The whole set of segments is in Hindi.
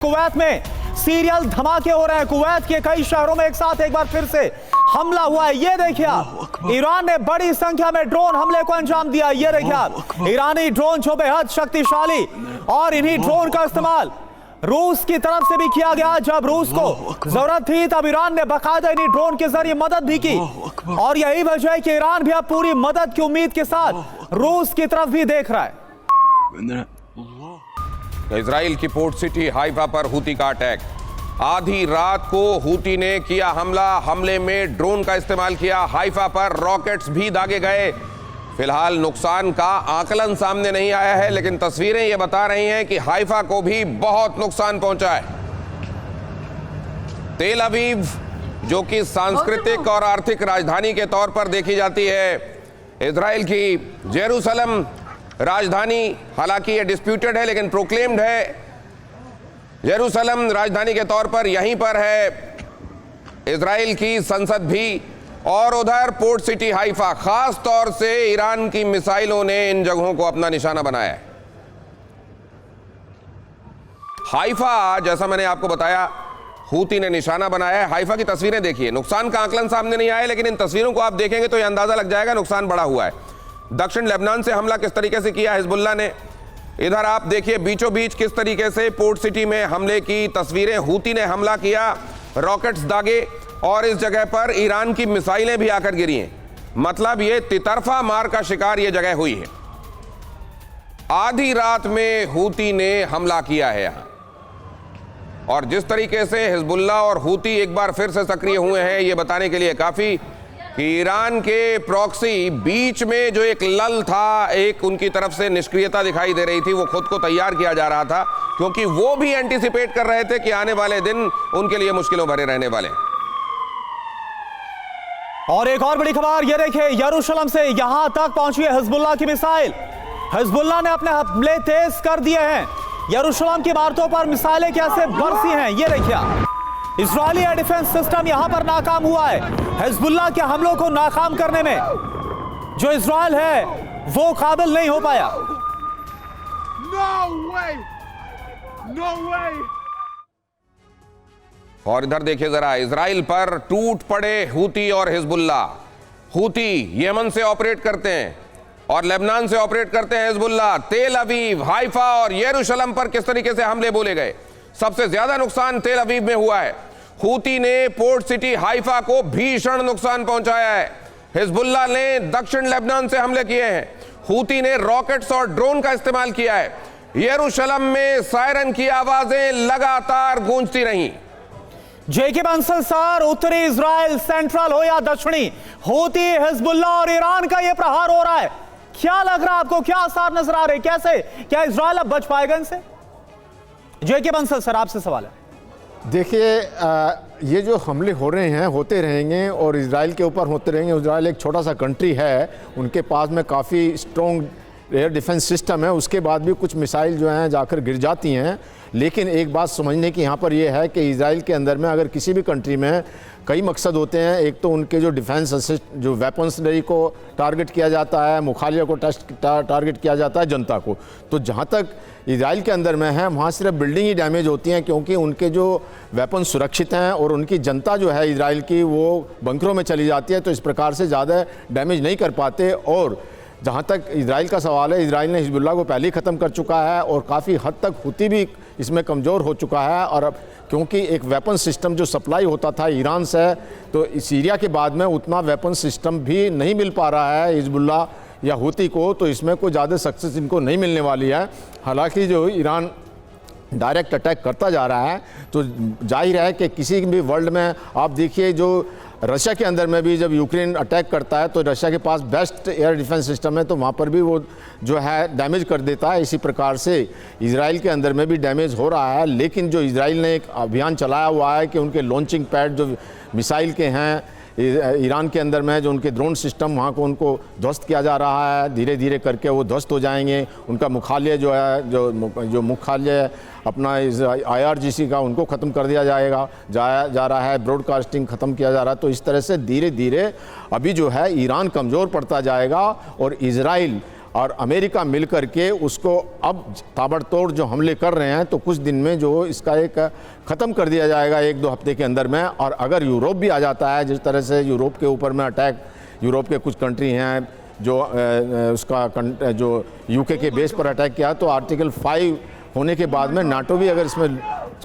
कुवैत में सीरियल धमाके हो रहे हैं। कुवैत के कई शहरों में एक साथ एक बार फिर से हमला हुआ है। ये देखिए आप, ईरान ने बड़ी संख्या में ड्रोन हमले को अंजाम दिया। ये देखिए आप, ईरानी ड्रोन जो बेहद शक्तिशाली, और इन्हीं ड्रोन का इस्तेमाल रूस की तरफ से भी किया गया। जब रूस को जरूरत थी तब ईरान ने बाकायदा इन्हीं ड्रोन के जरिए मदद भी की, और यही वजह है कि ईरान भी अब पूरी मदद की उम्मीद के साथ रूस की तरफ भी देख रहा है। इजराइल की पोर्ट सिटी हाइफा पर हूती का अटैक। आधी रात को हूती ने किया हमला। हमले में ड्रोन का इस्तेमाल किया। हाइफा पर रॉकेट्स भी दागे गए। फिलहाल नुकसान का आकलन सामने नहीं आया है, लेकिन तस्वीरें ये बता रही हैं कि हाइफा को भी बहुत नुकसान पहुंचा है। तेल अवीव, जो कि सांस्कृतिक और आर्थिक राजधानी के तौर पर देखी जाती है, इजराइल की जेरूसलम राजधानी, हालांकि ये डिस्प्यूटेड है लेकिन प्रोक्लेम्ड है। जेरूसलम राजधानी के तौर पर यहीं पर है इजराइल की संसद भी, और उधर पोर्ट सिटी हाइफा, खास तौर से ईरान की मिसाइलों ने इन जगहों को अपना निशाना बनाया है। हाइफा, जैसा मैंने आपको बताया, हूती ने निशाना बनाया है। हाइफा की तस्वीरें देखिए। नुकसान का आकलन सामने नहीं आया, लेकिन इन तस्वीरों को आप देखेंगे तो यह अंदाजा लग जाएगा नुकसान बड़ा हुआ है। दक्षिण लेबनान से हमला किस तरीके से किया हिजबुल्लाह ने, इधर आप देखिए बीचों बीच किस तरीके से पोर्ट सिटी में हमले की तस्वीरें। हूती ने हमला किया, रॉकेट्स दागे, और इस जगह पर ईरान की मिसाइलें भी आकर गिरी हैं। मतलब ये तितरफा मार का शिकार ये जगह हुई है। आधी रात में हूती ने हमला किया है यहां, और जिस तरीके से हिजबुल्लाह और हूती एक बार फिर से सक्रिय हुए हैं, ये बताने के लिए काफी कि ईरान के प्रॉक्सी, बीच में जो एक लल था, एक उनकी तरफ से निष्क्रियता दिखाई दे रही थी, वो खुद को तैयार किया जा रहा था, क्योंकि वो भी एंटीसिपेट कर रहे थे कि आने वाले दिन उनके लिए मुश्किलों भरे रहने वाले। और एक और बड़ी खबर, ये देखिए, यरूशलेम से यहां तक पहुंची है हिजबुल्लाह की मिसाइल। हिजबुल्लाह ने अपने हमले तेज कर दिए हैं। यरूशलेम की इमारतों पर मिसाइलें कैसे बरसी हैं, ये देखिए। इजरायली एयर डिफेंस सिस्टम यहां पर नाकाम हुआ है। हिजबुल्लाह के हमलों को नाकाम करने में जो इजराइल है वो काबिल नहीं हो पाया। No way! No way! और इधर देखिए जरा, इजराइल पर टूट पड़े हूती और हिजबुल्लाह। हूती यमन से ऑपरेट करते हैं और लेबनान से ऑपरेट करते हैं हिजबुल्लाह। तेल अवीव, हाइफा और यरूशलेम पर किस तरीके से हमले बोले गए। सबसे ज्यादा नुकसान तेल अवीव में हुआ है। हूती ने पोर्ट सिटी हाइफा को भीषण नुकसान पहुंचाया है। हिजबुल्लाह ने दक्षिण लेबनान से हमले किए हैं। हूती ने रॉकेट्स और ड्रोन का इस्तेमाल किया है। यरूशलेम में सायरन की आवाजें लगातार गूंजती रहीं। जेके बंसल सर, उत्तरी इजराइल, सेंट्रल हो या दक्षिणी, हूती, हिजबुल्लाह और ईरान का यह प्रहार हो रहा है। क्या लग रहा है आपको, क्या आसार नजर आ रहे, कैसे, क्या इजराइल अब बच पाएगा इनसे? जेके बंसल सर, आपसे सवाल है। देखिए, ये जो हमले हो रहे हैं, होते रहेंगे और इजराइल के ऊपर होते रहेंगे। इजराइल एक छोटा सा कंट्री है, उनके पास में काफ़ी स्ट्रॉन्ग एयर डिफेंस सिस्टम है, उसके बाद भी कुछ मिसाइल जो हैं जाकर गिर जाती हैं। लेकिन एक बात समझने की यहाँ पर यह है कि इजराइल के अंदर में अगर किसी भी कंट्री में कई मकसद होते हैं। एक तो उनके जो डिफेंस जो वेपन्सनरी को टारगेट किया जाता है, मुखालिया को टारगेट किया जाता है, जनता को। तो जहाँ तक इजराइल के अंदर में है, वहाँ सिर्फ बिल्डिंग ही डैमेज होती हैं, क्योंकि उनके जो वेपन सुरक्षित हैं और उनकी जनता जो है इजराइल की, वो बंकरों में चली जाती है, तो इस प्रकार से ज़्यादा डैमेज नहीं कर पाते। और जहाँ तक इजराइल का सवाल है, इजराइल ने हिजबुल्लाह को पहले ही ख़त्म कर चुका है, और काफ़ी हद तक हूती भी इसमें कमज़ोर हो चुका है। और अब क्योंकि एक वेपन सिस्टम जो सप्लाई होता था ईरान से, तो सीरिया के बाद में उतना वेपन सिस्टम भी नहीं मिल पा रहा है हिजबुल्लाह या हूती को, तो इसमें कोई ज़्यादा सक्सेस इनको नहीं मिलने वाली है। हालांकि जो ईरान डायरेक्ट अटैक करता जा रहा है, तो जाहिर है कि किसी भी वर्ल्ड में आप देखिए, जो रशिया के अंदर में भी जब यूक्रेन अटैक करता है तो रशिया के पास बेस्ट एयर डिफेंस सिस्टम है, तो वहाँ पर भी वो जो है डैमेज कर देता है। इसी प्रकार से इजराइल के अंदर में भी डैमेज हो रहा है। लेकिन जो इजराइल ने एक अभियान चलाया हुआ है कि उनके लॉन्चिंग पैड जो मिसाइल के हैं ईरान के अंदर में, जो उनके ड्रोन सिस्टम, वहाँ को उनको ध्वस्त किया जा रहा है। धीरे धीरे करके वो ध्वस्त हो जाएंगे। उनका मुख्यालय जो है, जो मुख्यालय अपना IRGC का, उनको ख़त्म कर दिया जा रहा है। ब्रॉडकास्टिंग ख़त्म किया जा रहा है। तो इस तरह से धीरे धीरे अभी जो है ईरान कमज़ोर पड़ता जाएगा, और इजराइल और अमेरिका मिल करके उसको अब ताबड़तोड़ जो हमले कर रहे हैं तो कुछ दिन में जो इसका एक ख़त्म कर दिया जाएगा 1-2 हफ्ते के अंदर में। और अगर यूरोप भी आ जाता है, जिस तरह से यूरोप के ऊपर में अटैक, यूरोप के कुछ कंट्री हैं जो उसका जो यूके के बेस पर अटैक किया, तो आर्टिकल 5 होने के बाद में नाटो भी अगर इसमें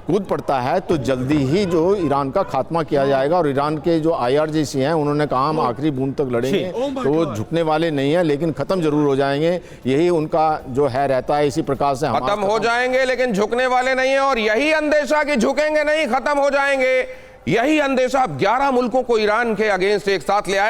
कूद पड़ता है तो जल्दी ही जो ईरान का खात्मा किया जाएगा। और ईरान के जो IRGC हैं उन्होंने कहा हम आखिरी बूंद तक लड़ेंगे, तो वो झुकने वाले नहीं है, लेकिन ख़त्म जरूर हो जाएंगे। यही उनका जो है रहता है, इसी प्रकार से खत्म हो जाएंगे लेकिन झुकने वाले नहीं है। और यही अंदेशा कि झुकेंगे नहीं, खत्म हो जाएंगे, यही अंदेशा अब 11 मुल्कों को ईरान के अगेंस्ट एक साथ ले आया।